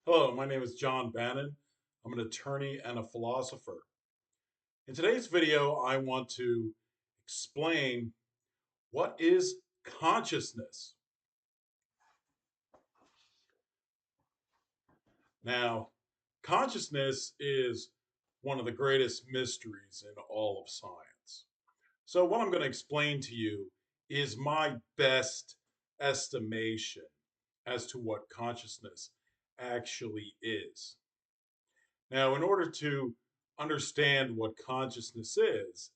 Hello, my name is John Bannon. I'm an attorney and a philosopher. In today's video, I want to explain what is consciousness. Now, consciousness is one of the greatest mysteries in all of science. So, what I'm going to explain to you is my best estimation as to what consciousness actually is. Now, in order to understand what consciousness is,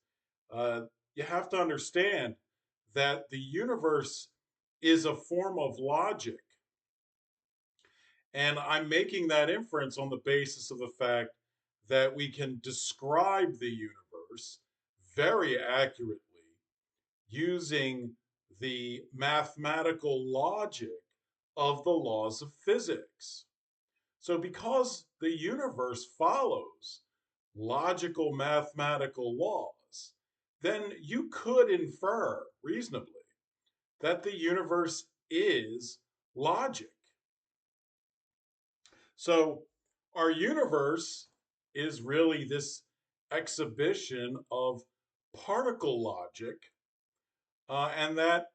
uh, you have to understand that the universe is a form of logic. And I'm making that inference on the basis of the fact that we can describe the universe very accurately using the mathematical logic of the laws of physics. So, because the universe follows logical mathematical laws, then you could infer reasonably that the universe is logic. So, our universe is really this exhibition of particle logic, and that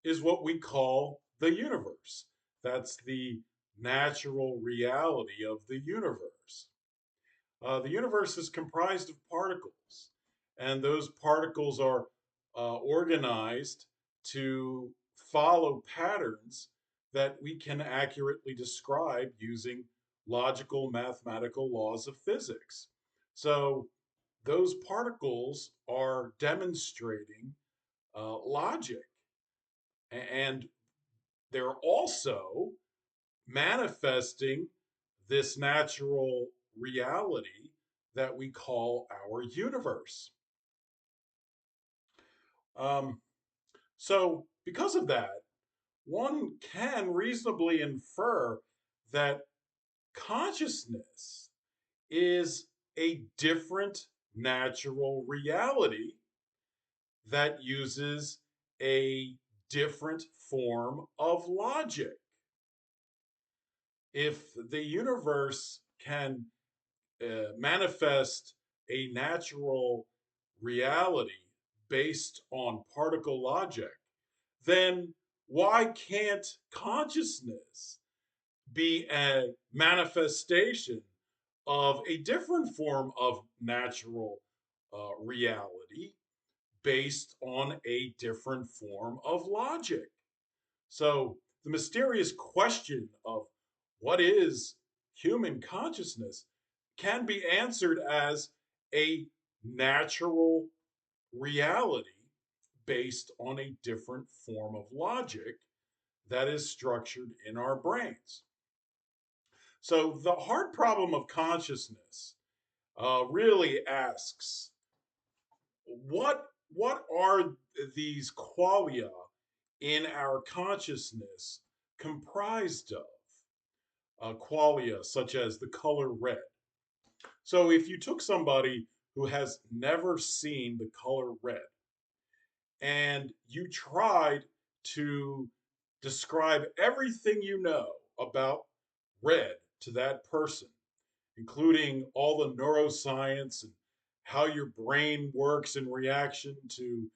is what we call the universe. That's the natural reality of the universe. The universe is comprised of particles, and those particles are organized to follow patterns that we can accurately describe using logical mathematical laws of physics. So, those particles are demonstrating logic, and they're also manifesting this natural reality that we call our universe. Um, so, because of that, one can reasonably infer that consciousness is a different natural reality that uses a different form of logic. If the universe can manifest a natural reality based on particle logic, then why can't consciousness be a manifestation of a different form of natural reality based on a different form of logic? So, the mysterious question of what is human consciousness can be answered as a natural reality based on a different form of logic that is structured in our brains. So, the hard problem of consciousness really asks what are these qualia in our consciousness comprised of? Qualia such as the color red. So if you took somebody who has never seen the color red and you tried to describe everything you know about red to that person, including all the neuroscience and how your brain works in reaction to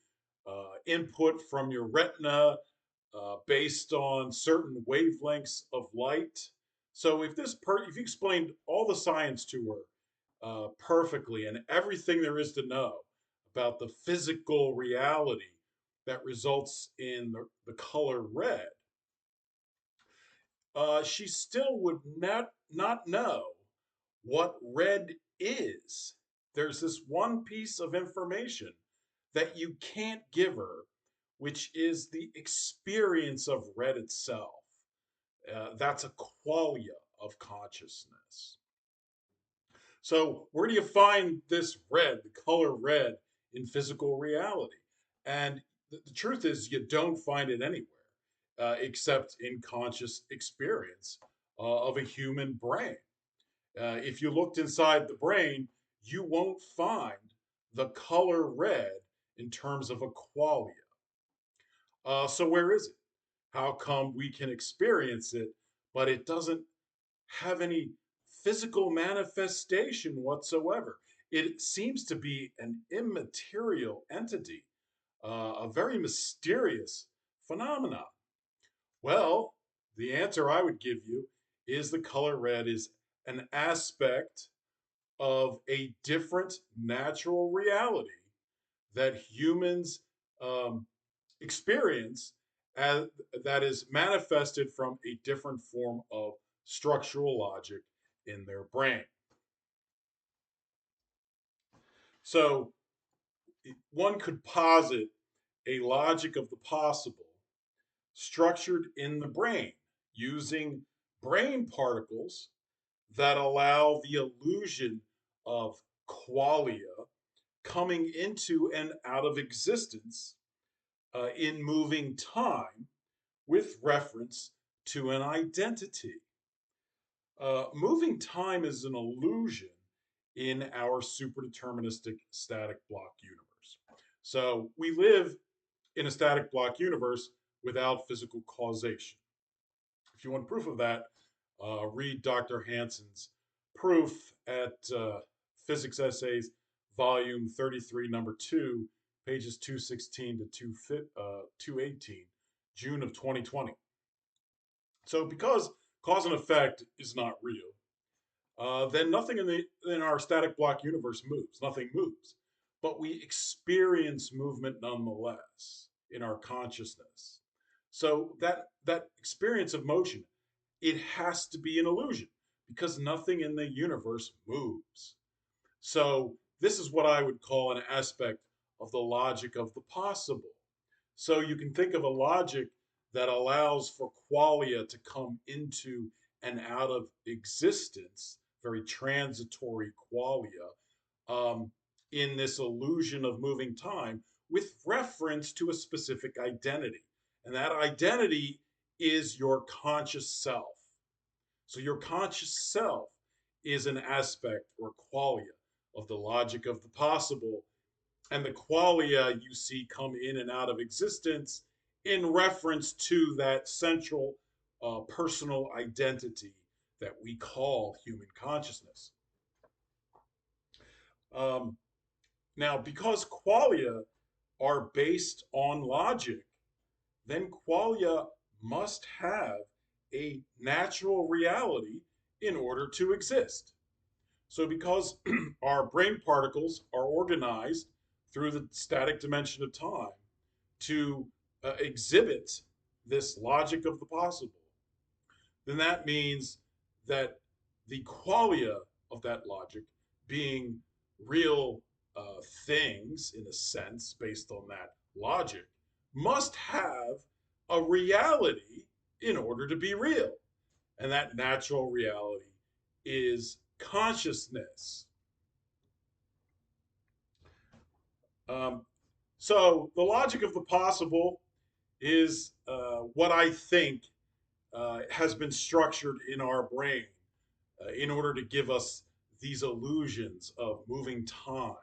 input from your retina based on certain wavelengths of light. So if you explained all the science to her perfectly and everything there is to know about the physical reality that results in the color red, she still would not know what red is. There's this one piece of information that you can't give her, which is the experience of red itself. That's a qualia of consciousness. So, where do you find this red, the color red, in physical reality? And the truth is, you don't find it anywhere except in conscious experience of a human brain. If you looked inside the brain, you won't find the color red in terms of a qualia. So, where is it? How come we can experience it, but it doesn't have any physical manifestation whatsoever. It seems to be an immaterial entity, a very mysterious phenomenon. Well, the answer I would give you is the color red is an aspect of a different natural reality that humans um, experience as, that is manifested from a different form of structural logic in their brain. So one could posit a logic of the possible structured in the brain using brain particles that allow the illusion of qualia coming into and out of existence in moving time with reference to an identity. Moving time is an illusion in our superdeterministic static block universe. So we live in a static block universe without physical causation. If you want proof of that, read Dr. Hanson's proof at Physics Essays, Volume 33, Number 2, pages 216 to 218, June of 2020. So, because cause and effect is not real, then nothing in our static block universe moves. Nothing moves, but we experience movement nonetheless in our consciousness. So that experience of motion, it has to be an illusion because nothing in the universe moves. So this is what I would call an aspect of the logic of the possible. So you can think of a logic that allows for qualia to come into and out of existence, very transitory qualia, um, in this illusion of moving time with reference to a specific identity. And that identity is your conscious self. So your conscious self is an aspect or qualia of the logic of the possible, and the qualia you see come in and out of existence in reference to that central personal identity that we call human consciousness. Um, Now, because qualia are based on logic, then qualia must have a natural reality in order to exist. So, because our brain particles are organized through the static dimension of time to exhibit this logic of the possible, then that means that the qualia of that logic being real things in a sense based on that logic must have a reality in order to be real. And that natural reality is consciousness. Um, so the logic of the possible is what I think has been structured in our brain in order to give us these illusions of moving time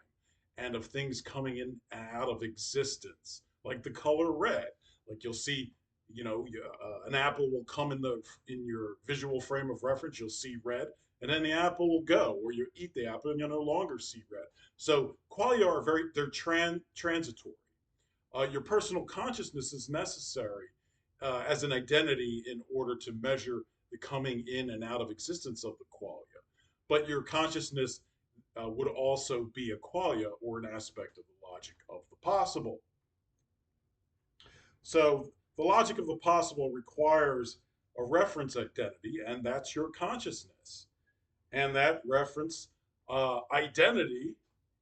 and of things coming in and out of existence, like the color red. Like you'll see, an apple will come in your visual frame of reference. You'll see red, and then the apple will go, or you eat the apple and you'll no longer see red. So qualia are they're transitory. Your personal consciousness is necessary as an identity in order to measure the coming in and out of existence of the qualia. But your consciousness would also be a qualia or an aspect of the logic of the possible. So the logic of the possible requires a reference identity, and that's your consciousness. And that reference identity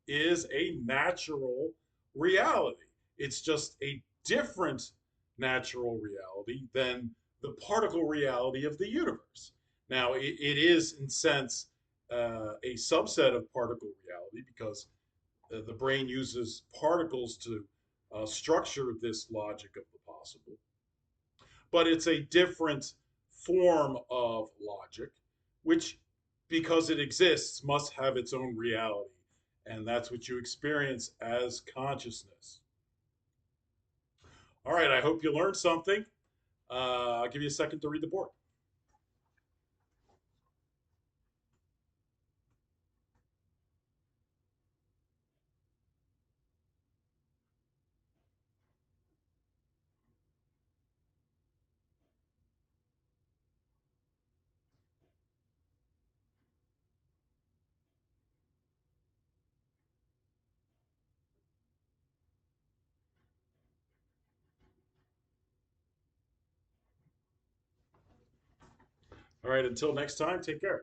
is a natural reality. It's just a different natural reality than the particle reality of the universe. Now, it is, in sense, a subset of particle reality because the brain uses particles to structure this logic of the possible. But it's a different form of logic, which, because it exists, must have its own reality. And that's what you experience as consciousness. All right, I hope you learned something. I'll give you a second to read the board. All right, until next time, take care.